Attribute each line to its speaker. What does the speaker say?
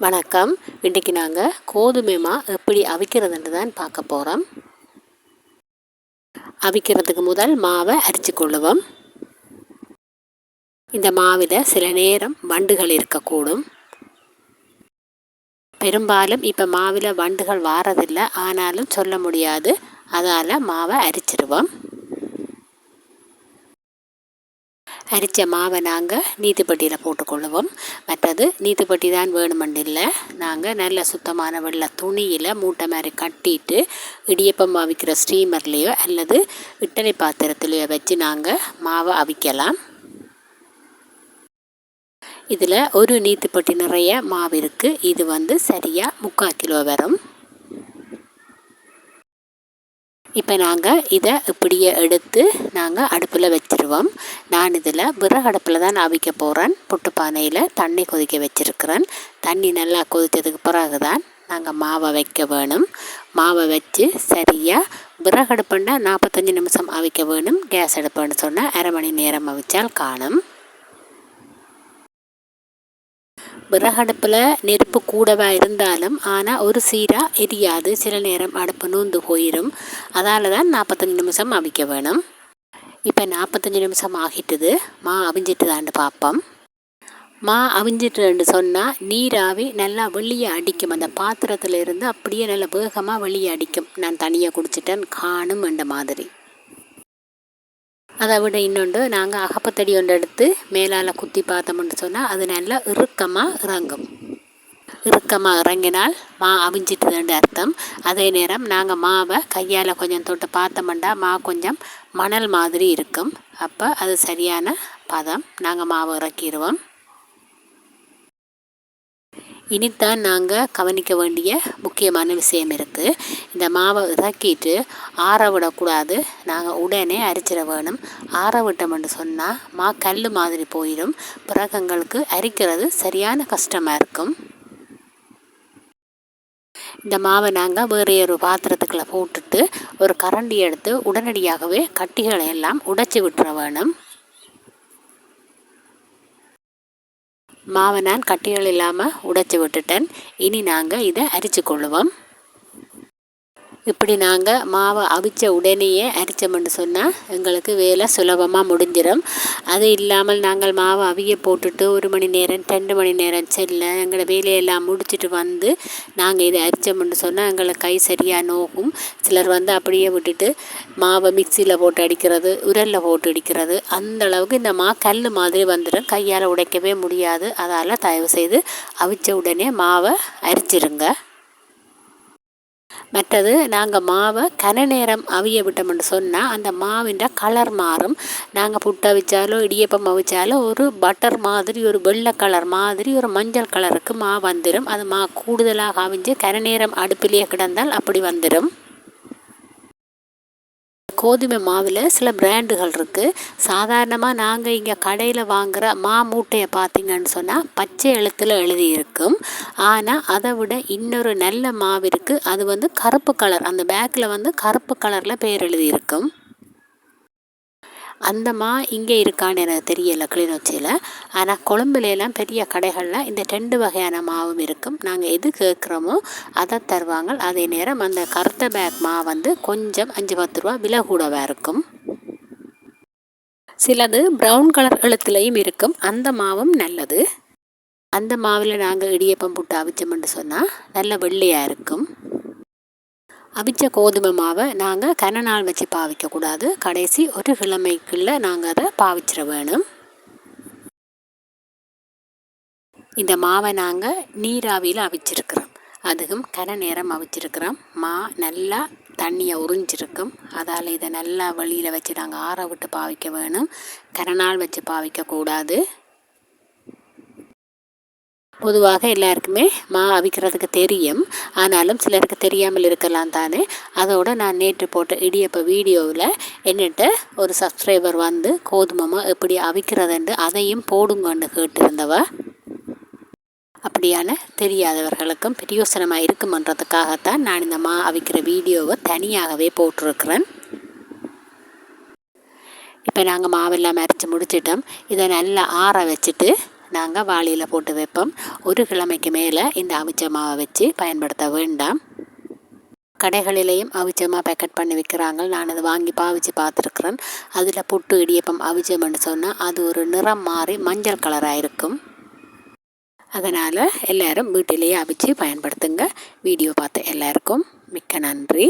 Speaker 1: வணக்கம். இன்றைக்கி நாங்கள் கோதுமை மா எப்படி அவிக்கிறதுன்னு தான் பார்க்க போகிறோம். அவிக்கிறதுக்கு முதல் மாவை அரிச்சு கொள்ளுவோம். இந்த மாவில் சில நேரம் வண்டுகள் இருக்கக்கூடும். பெரும்பாலும் இப்போ மாவில் வண்டுகள் வாரதில்லை, ஆனாலும் சொல்ல முடியாது. அதால் மாவை அரிச்சிடுவோம். அரித்த மாவை நாங்கள் நீத்துப்பட்டியில் போட்டுக்கொள்ளுவோம். மற்றது நீத்துப்பட்டி தான் வேணுமென்று இல்லை, நாங்கள் நல்ல சுத்தமான வெள்ளை துணியில் மூட்டை மாதிரி கட்டிட்டு இடியப்பம் அவிக்கிற ஸ்டீமர்லேயோ அல்லது இட்டலி பாத்திரத்துலேயோ வச்சு நாங்கள் மாவை அவிக்கலாம். இதில் ஒரு நீத்துப்பட்டி நிறைய மாவு இருக்குது. இது சரியாக 3/4 கிலோ வரும். இப்போ நாங்கள் இதை இப்படியே எடுத்து நாங்கள் அடுப்பில் வச்சுருவோம். நான் இதில் விறகு அடுப்பில் தான் அவிக்க போகிறேன். புட்டுப்பானையில் தண்ணி கொதிக்க வச்சுருக்கிறேன். தண்ணி நல்லா கொதித்ததுக்கு பிறகு தான் நாங்கள் மாவை வைக்க வேணும். மாவை வச்சு சரியாக விறகு அடுப்புன்னா 45 நிமிஷம் அவிக்க வேணும். கேஸ் அடுப்புன்னு சொன்னால் அரை மணி நேரம் அவிச்சால் காணும். விறகடுப்பில் நெருப்பு கூடவாக இருந்தாலும் ஆனால் ஒரு சீராக எரியாது. சில நேரம் அடுப்பு நூந்து போயிடும். அதால் தான் 45 நிமிஷம் அவிக்க வேணும். இப்போ 45 நிமிஷம் ஆகிட்டுது. மா அவிஞ்சிட்டு தாண்டு பார்ப்போம். மா அவிஞ்சிட்டுன்னு சொன்னால் நீராவி நல்லா வெளியே அடிக்கும். அந்த பாத்திரத்தில் இருந்து அப்படியே நல்லா வேகமாக வெளியே அடிக்கும். நான் தனியாக குடிச்சிட்டேன் காணும் என்ற மாதிரி. அதை விட இன்னொன்று, நாங்கள் அகப்பத்தடி ஒன்று எடுத்து மேலால் குத்தி பார்த்தோம்னு சொன்னால் அது நல்லா இறுக்கமாக இறங்கும். இறுக்கமாக இறங்கினால் மா அவிஞ்சிட்டுதுன்னு அர்த்தம். அதே நேரம் நாங்கள் மாவை கையால் கொஞ்சம் தொட்டு பார்த்தோம்னா மா கொஞ்சம் மணல் மாதிரி இருக்கும். அப்போ அது சரியான பதம். நாங்கள் மாவை இறக்கிடுவோம். இனித்தான் நாங்கள் கவனிக்க வேண்டிய முக்கியமான விஷயம் இருக்குது. இந்த மாவை இறக்கிட்டு ஆற விடக்கூடாது. நாங்கள் உடனே அரிச்சிட வேணும். ஆற விட்டோம்னு சொன்னால் மா கல் மாதிரி போயிடும். பிறகு எங்களுக்கு அரிக்கிறது சரியான கஷ்டமாக இருக்கும். இந்த மாவை நாங்கள் வேறு ஒரு பாத்திரத்துக்குள்ளே போட்டுட்டு ஒரு கரண்டி எடுத்து உடனடியாகவே கட்டிகளை எல்லாம் உடைச்சி விட்டுற வேணும். மாவை நான் கட்டிகள் இல்லாமல் உடைச்சி விட்டுட்டேன். இனி நாங்கள் இதை அரிச்சு கொள்ளுவோம். இப்படி நாங்கள் மாவை அவிச்ச உடனேயே அரித்தோம்னு சொன்னால் எங்களுக்கு வேலை சுலபமாக முடிஞ்சிடும். அது இல்லாமல் நாங்கள் மாவை அவிய போட்டுட்டு 1 மணி நேரம் 2 மணி நேரம் செல்ல எங்களோட வேலையெல்லாம் முடிச்சுட்டு நாங்கள் இதை அரித்தோம்னு சொன்னால் எங்களுக்கு கை சரியாக நோகும். சிலர் அப்படியே விட்டுட்டு மாவை மிக்சியில் போட்டு அடிக்கிறது, உரலில் போட்டு அடிக்கிறது. அந்த அளவுக்கு இந்த கல் மாதிரி வந்துடும். கையால் உடைக்கவே முடியாது. அதால் தயவு செய்து அவிச்ச உடனே மாவை அரிச்சிருங்க. மற்றது நாங்கள் மாவை கன நேரம் அவிய விட்டோம்னு சொன்னால் அந்த மாவின் கலர் மாறும். நாங்கள் புட்டு அவிச்சாலோ இடியப்பம் அவிச்சாலோ ஒரு பட்டர் மாதிரி, ஒரு வெள்ளை கலர் மாதிரி, ஒரு மஞ்சள் கலருக்கு மா வந்துடும். அது கூடுதலாக அவிஞ்சு கன நேரம் அடுப்பிலேயே கிடந்தால் அப்படி வந்துடும். கோதுமை மாவில் சில பிராண்டுகள் இருக்குது. சாதாரணமாக நாங்கள் இங்கே கடையில் வாங்குகிற மா மூட்டையை பார்த்திங்கன்னு சொன்னால் பச்சை எழுத்தில் எழுதியிருக்கும். ஆனால் அதை விட இன்னொரு நல்ல மாவு இருக்குது. அது கருப்பு கலர், அந்த பேக்கில் கருப்பு கலரில் பேர் எழுதியிருக்கும். அந்த மா இங்கே இருக்கான்னு எனக்கு தெரியலை கிளிநொச்சியில். ஆனால் கொழும்புலாம் பெரிய கடைகளில் இந்த 2 வகையான மாவும் இருக்கும். நாங்கள் எது கேட்குறோமோ அதை தருவாங்க. அதே நேரம் அந்த கருத்த பேக் மா கொஞ்சம் 5-10 ரூபா விலை கூடவாக இருக்கும். சிலது ப்ரௌன் கலர் எழுத்துலையும் இருக்கும். அந்த மாவும் நல்லது. அந்த மாவில் நாங்கள் இடியப்பம் புட்டு அவிச்சோம்னு சொன்னால் நல்ல வெள்ளையாக இருக்கும். அவிச்ச கோதுமை மாவை நாங்கள் கன நாள் வச்சு பாவிக்கக்கூடாது. கடைசி ஒரு கிழமைக்குள்ளே நாங்கள் அதை பாவிச்சிட வேணும். இந்த மாவை நாங்கள் நீராவியில் அவிச்சிருக்கிறோம். அதுவும் கன நேரம் அவிச்சிருக்கிறோம். மா நல்லா தண்ணியை உறிஞ்சிருக்கும். அதால் இதை நல்லா வெளியில் வச்சு நாங்கள் ஆற விட்டு பாவிக்க வேணும். கன நாள் வச்சு பாவிக்கக்கூடாது. பொதுவாக எல்லாருக்குமே மா அவிக்கிறதுக்கு தெரியும். ஆனாலும் சிலருக்கு தெரியாமல் இருக்கலாம் தானே. அதோடு நான் நேற்று போட்ட இடியப்ப வீடியோவில் என்னிட்ட ஒரு சப்ஸ்கிரைபர் கோதுமை எப்படி அவிக்கிறதுண்டு அதையும் போடுங்கன்னு கேட்டிருந்தவ. அப்படியான தெரியாதவர்களுக்கும் பிரயோசனமாக இருக்குமன்றதுக்காகத்தான் நான் இந்த மா அவிக்கிற வீடியோவை தனியாகவே போட்டிருக்கிறேன். இப்போ நாங்கள் மாவெல்லாம் அரைச்சி முடிச்சிட்டோம். இதை நல்லா ஆற வச்சுட்டு நாங்கள் வாளியில் போட்டு வைப்போம். ஒரு கிழமைக்கு மேலே இந்த அவிச்ச மாவை வச்சு பயன்படுத்த வேண்டாம். கடைகளிலேயும் அவிச்சமாக பேக்கெட் பண்ணி விற்கிறாங்க. நான் அதை வாங்கி பாவிச்சு பார்த்துருக்குறேன். அதில் புட்டு இடியப்பம் அவிச்சம்னு சொன்னால் அது ஒரு நிறம் மாறி மஞ்சள் கலராக இருக்கும். அதனால் எல்லோரும் வீட்டிலேயே அவிச்சு பயன்படுத்துங்க. வீடியோ பார்த்த எல்லாருக்கும் மிக்க நன்றி.